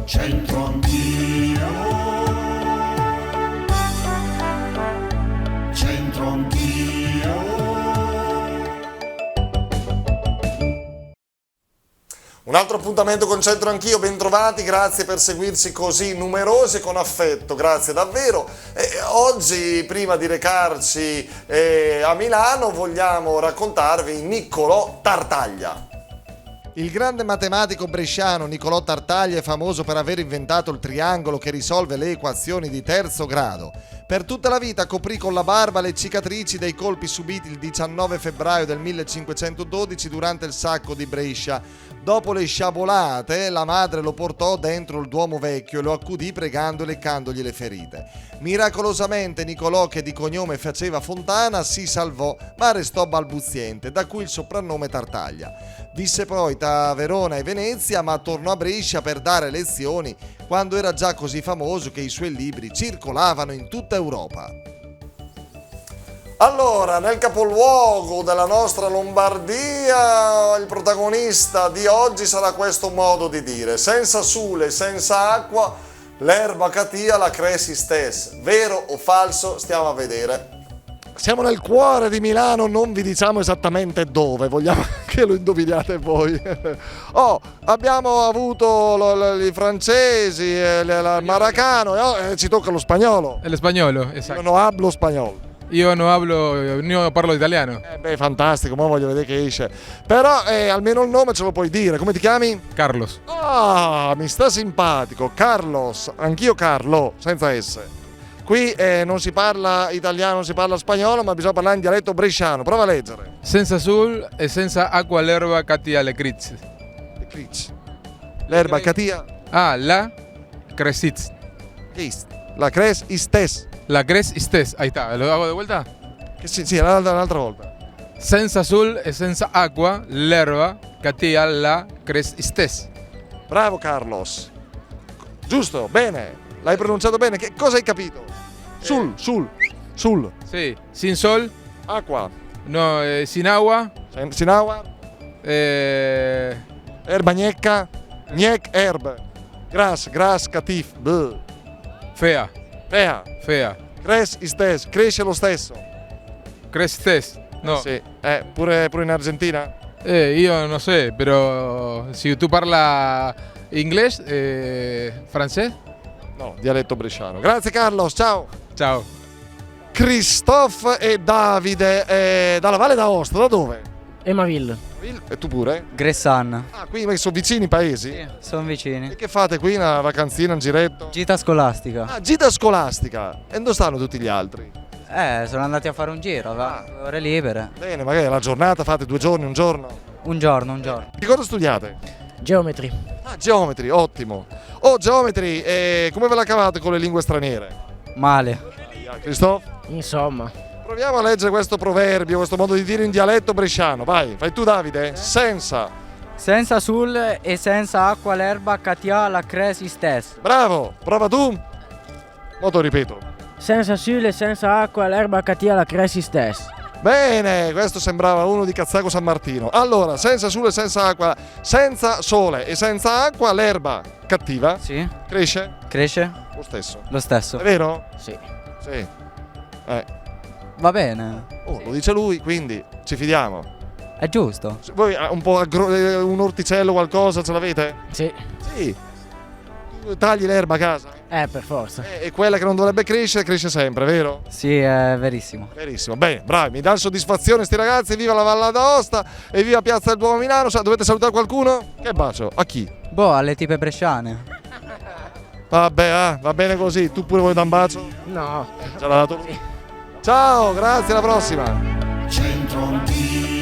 C'entro anch'io, c'entro anch'io. Un altro appuntamento con Centro Anch'io, bentrovati, grazie per seguirci così numerosi e con affetto, grazie davvero. Oggi, prima di recarci a Milano, vogliamo raccontarvi Niccolò Tartaglia. Il grande matematico bresciano Niccolò Tartaglia è famoso per aver inventato il triangolo che risolve le equazioni di terzo grado. Per tutta la vita coprì con la barba le cicatrici dei colpi subiti il 19 febbraio del 1512 durante il sacco di Brescia. Dopo le sciabolate, la madre lo portò dentro il Duomo Vecchio e lo accudì pregando e leccandogli le ferite. Miracolosamente Niccolò, che di cognome faceva Fontana, si salvò, ma restò balbuziente, da cui il soprannome Tartaglia. Visse poi tra Verona e Venezia, ma tornò a Brescia per dare lezioni quando era già così famoso che i suoi libri circolavano in tutta Europa. Allora, nel capoluogo della nostra Lombardia, il protagonista di oggi sarà questo modo di dire: senza sole, senza acqua, l'erba catia la cresi stes. Vero o falso? Stiamo a vedere. Siamo nel cuore di Milano, non vi diciamo esattamente dove, vogliamo che lo indoviniate voi. Abbiamo avuto i francesi, il maracano, e ci tocca lo spagnolo. El español, exacto. Io non hablo spagnolo. Io non parlo italiano. Fantastico, ma voglio vedere che esce. Però almeno il nome ce lo puoi dire. Come ti chiami? Carlos. Mi sta simpatico. Carlos, anch'io Carlo, senza S. Qui non si parla italiano, non si parla spagnolo, ma bisogna parlare in dialetto bresciano. Prova a leggere. Senza sul e senza acqua l'erba catia le criz. L'erba catia. La cresiz. La cres istes. La cres istes. Ahí está, ¿lo hago de vuelta? Sì, un'altra volta. Senza sul e senza acqua l'erba catia la cres istes. Bravo Carlos. Giusto, bene. L'hai pronunciato bene. Che cosa hai capito? Sul. Sì, sin sol. Acqua. No, sin agua. Sin agua. Erba gnecca. Gnec erb. Gras, catif. Bleh. Fea. Cres istes. Cresce lo stesso. Crestes. No. Sì. Pure in Argentina? Io non so, però se tu parla inglese, francese? No, dialetto bresciano. Grazie Carlos, ciao. Ciao. Christophe e Davide, dalla Valle d'Aosta, da dove? Emaville. E tu pure? Gressan. Qui sono vicini i paesi? Sì, sono vicini. E che fate qui? Una vacanzina, un giretto? Gita scolastica. Gita scolastica. E dove stanno tutti gli altri? Sono andati a fare un giro, ore libere. Bene, magari la giornata fate 2 giorni, un giorno? Un giorno. Di cosa studiate? Geometry. Geometry, ottimo. Geometry, come ve la cavate con le lingue straniere? Male. Christophe? Insomma. Proviamo a leggere questo proverbio, questo modo di dire in dialetto bresciano. Vai, fai tu Davide. Senza sul e senza acqua l'erba catia la cresi stes. Bravo, prova tu. Mo te lo ripeto. Senza sole e senza acqua l'erba catia la cresi stes. Bene, questo sembrava uno di Cazzago San Martino. Allora, senza sole e senza acqua, senza sole e senza acqua l'erba cattiva. Sì. Cresce? Lo stesso. È vero? Sì. Va bene. Lo dice lui, quindi ci fidiamo. È giusto. Voi un po' un orticello, qualcosa, ce l'avete? Sì. Tagli l'erba a casa? Per forza. E quella che non dovrebbe crescere, cresce sempre, vero? Sì, è verissimo. Verissimo. Bene, bravi, mi danno soddisfazione sti ragazzi. Viva la Valle d'Aosta e viva Piazza del Duomo Milano. Dovete salutare qualcuno? Che bacio. A chi? Alle tipe bresciane. Vabbè, va bene così. Tu pure vuoi dar un bacio? No. Ce l'ha dato lui? Ciao, grazie, alla prossima. C'entro anch'io.